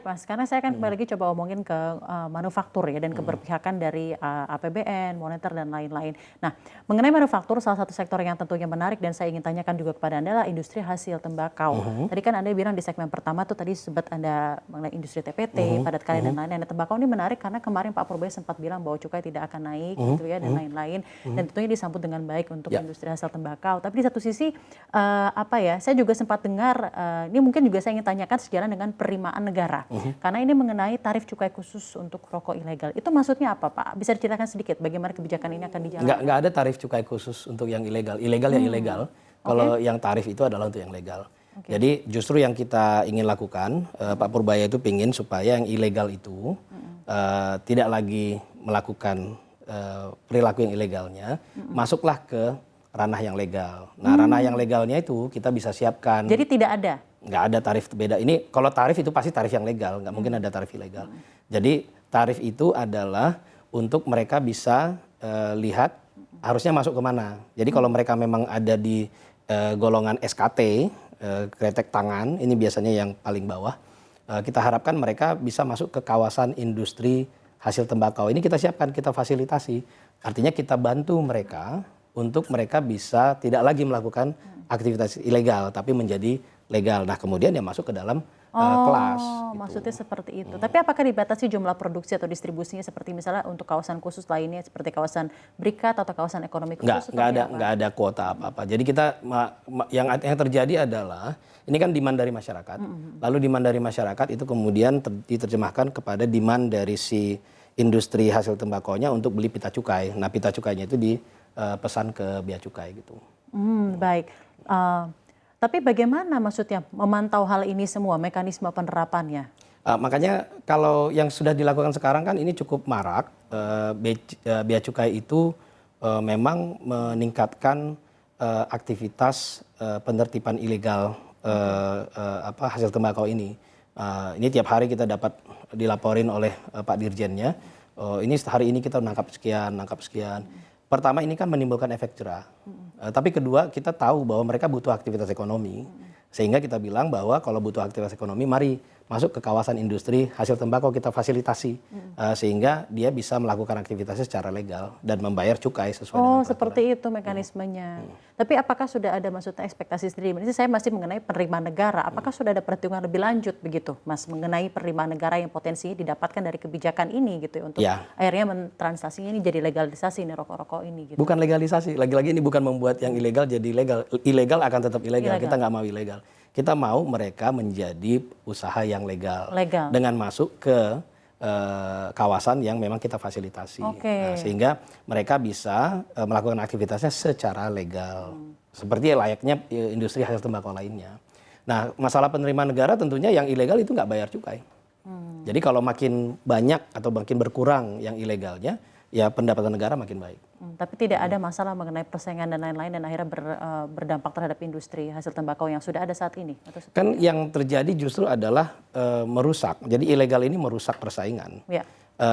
Mas, karena saya kan kembali lagi coba omongin ke manufaktur ya dan keberpihakan dari APBN, moneter dan lain-lain. Nah, mengenai manufaktur salah satu sektor yang tentunya menarik dan saya ingin tanyakan juga kepada Anda adalah industri hasil tembakau. Tadi kan Anda bilang di segmen pertama tuh tadi sempat Anda mengenai industri TPT, padat karya dan lain-lain. Nah, tembakau ini menarik karena kemarin Pak Purbaya sempat bilang bahwa cukai tidak akan naik gitu ya dan lain-lain dan tentunya disambut dengan baik untuk industri hasil tembakau. Tapi di satu sisi saya juga sempat dengar ini mungkin juga saya ingin tanyakan sejalan dengan penerimaan negara. Karena ini mengenai tarif cukai khusus untuk rokok ilegal. Itu maksudnya apa, Pak? Bisa diceritakan sedikit bagaimana kebijakan ini akan dijalankan? Nggak ada tarif cukai khusus untuk yang ilegal. Ilegal ya ilegal. Kalau yang tarif itu adalah untuk yang legal. Jadi justru yang kita ingin lakukan, Pak Purbaya itu ingin supaya yang ilegal itu tidak lagi melakukan perilaku yang ilegalnya, masuklah ke ranah yang legal. Nah, ranah yang legalnya itu kita bisa siapkan. Jadi tidak ada? Nggak ada tarif beda. Ini kalau tarif itu pasti tarif yang legal, nggak mungkin ada tarif ilegal. Jadi tarif itu adalah untuk mereka bisa lihat harusnya masuk ke mana. Jadi kalau mereka memang ada di golongan SKT, kretek tangan, ini biasanya yang paling bawah, kita harapkan mereka bisa masuk ke kawasan industri hasil tembakau. Ini kita siapkan, kita fasilitasi. Artinya kita bantu mereka untuk mereka bisa tidak lagi melakukan aktivitas ilegal, tapi menjadi legal. Nah, kemudian dia masuk ke dalam kelas. Gitu. Maksudnya seperti itu. Tapi apakah dibatasi jumlah produksi atau distribusinya seperti misalnya untuk kawasan khusus lainnya seperti kawasan berikat atau kawasan ekonomi khusus? Nggak ada kuota apa-apa. Jadi kita yang terjadi adalah ini kan demand dari masyarakat. Lalu demand dari masyarakat itu kemudian diterjemahkan kepada demand dari si industri hasil tembakonya untuk beli pita cukai. Nah, pita cukainya itu dipesan ke bea cukai gitu. Baik. Tapi bagaimana maksudnya memantau hal ini semua, mekanisme penerapannya? Makanya kalau yang sudah dilakukan sekarang kan ini cukup marak. Bea cukai itu memang meningkatkan aktivitas penertiban ilegal hasil tembakau ini. Ini tiap hari kita dapat dilaporin oleh Pak Dirjennya. Ini hari ini kita nangkap sekian. Pertama ini kan menimbulkan efek jerah. Tapi kedua kita tahu bahwa mereka butuh aktivitas ekonomi. Sehingga kita bilang bahwa kalau butuh aktivitas ekonomi mari masuk ke kawasan industri hasil tembakau kita fasilitasi. Sehingga dia bisa melakukan aktivitasnya secara legal dan membayar cukai sesuai dengan peraturan. Seperti itu mekanismenya. Tapi apakah sudah ada maksudnya ekspektasi sendiri? Ini saya masih mengenai penerimaan negara. Apakah sudah ada perhitungan lebih lanjut begitu, Mas, mengenai penerimaan negara yang potensinya didapatkan dari kebijakan ini gitu ya untuk akhirnya mentranslasinya ini jadi legalisasi ini rokok-rokok ini gitu. Bukan legalisasi, lagi-lagi ini bukan membuat yang ilegal jadi legal. Ilegal akan tetap ilegal. Kita nggak mau ilegal. Kita mau mereka menjadi usaha yang legal. Dengan masuk ke kawasan yang memang kita fasilitasi. Nah, sehingga mereka bisa melakukan aktivitasnya secara legal. Seperti layaknya industri hasil tembakau lainnya. Nah, masalah penerimaan negara tentunya yang ilegal itu nggak bayar cukai. Jadi kalau makin banyak atau makin berkurang yang ilegalnya, ya pendapatan negara makin baik. Tapi tidak ada masalah mengenai persaingan dan lain-lain dan akhirnya berdampak terhadap industri hasil tembakau yang sudah ada saat ini? Kan yang terjadi justru adalah merusak. Jadi ilegal ini merusak persaingan.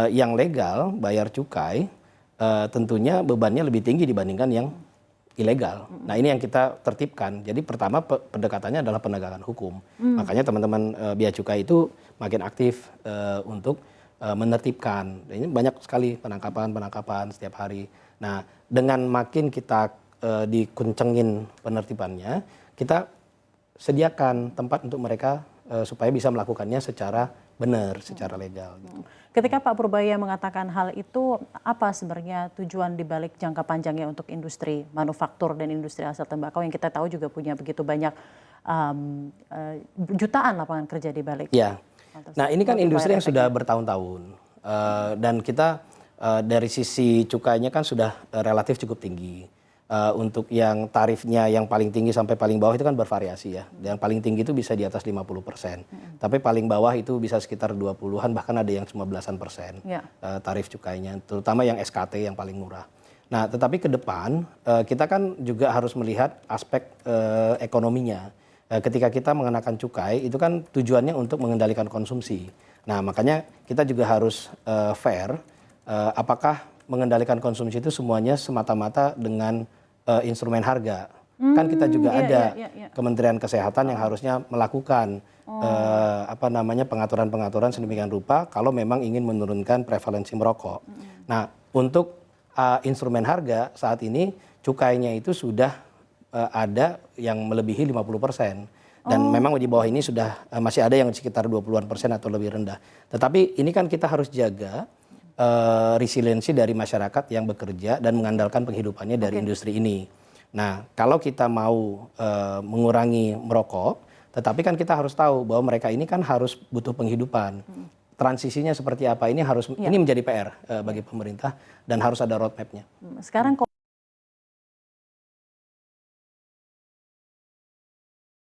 Yang legal bayar cukai tentunya bebannya lebih tinggi dibandingkan yang ilegal. Nah, ini yang kita tertibkan. Jadi pertama pendekatannya adalah penegakan hukum. Makanya teman-teman bea cukai itu makin aktif untuk menertibkan. Ini banyak sekali penangkapan setiap hari. Nah, dengan makin kita dikencengin penertibannya, kita sediakan tempat untuk mereka supaya bisa melakukannya secara benar, secara legal. Gitu. Ketika Pak Purbaya mengatakan hal itu, apa sebenarnya tujuan dibalik jangka panjangnya untuk industri manufaktur dan industri hasil tembakau yang kita tahu juga punya begitu banyak jutaan lapangan kerja di balik? Ya. Nah, ini kan industri yang sudah bertahun-tahun dan kita dari sisi cukainya kan sudah relatif cukup tinggi. Untuk yang tarifnya yang paling tinggi sampai paling bawah itu kan bervariasi ya. Yang paling tinggi itu bisa di atas 50%. Tapi paling bawah itu bisa sekitar 20-an bahkan ada yang cuma belasan persen tarif cukainya. Terutama yang SKT yang paling murah. Nah, tetapi ke depan kita kan juga harus melihat aspek ekonominya. Ketika kita mengenakan cukai itu kan tujuannya untuk mengendalikan konsumsi. Nah, makanya kita juga harus fair. Apakah mengendalikan konsumsi itu semuanya semata-mata dengan instrumen harga? Kan kita juga iya, ada iya, iya. Kementerian Kesehatan yang harusnya melakukan pengaturan-pengaturan sedemikian rupa kalau memang ingin menurunkan prevalensi merokok. Nah, untuk instrumen harga saat ini cukainya itu sudah ada yang melebihi 50%. Dan memang di bawah ini sudah masih ada yang sekitar 20-an% atau lebih rendah. Tetapi ini kan kita harus jaga resiliensi dari masyarakat yang bekerja dan mengandalkan penghidupannya dari industri ini. Nah, kalau kita mau mengurangi merokok, tetapi kan kita harus tahu bahwa mereka ini kan harus butuh penghidupan. Transisinya seperti apa ini harus ini menjadi PR bagi pemerintah dan harus ada roadmap-nya. Sekarang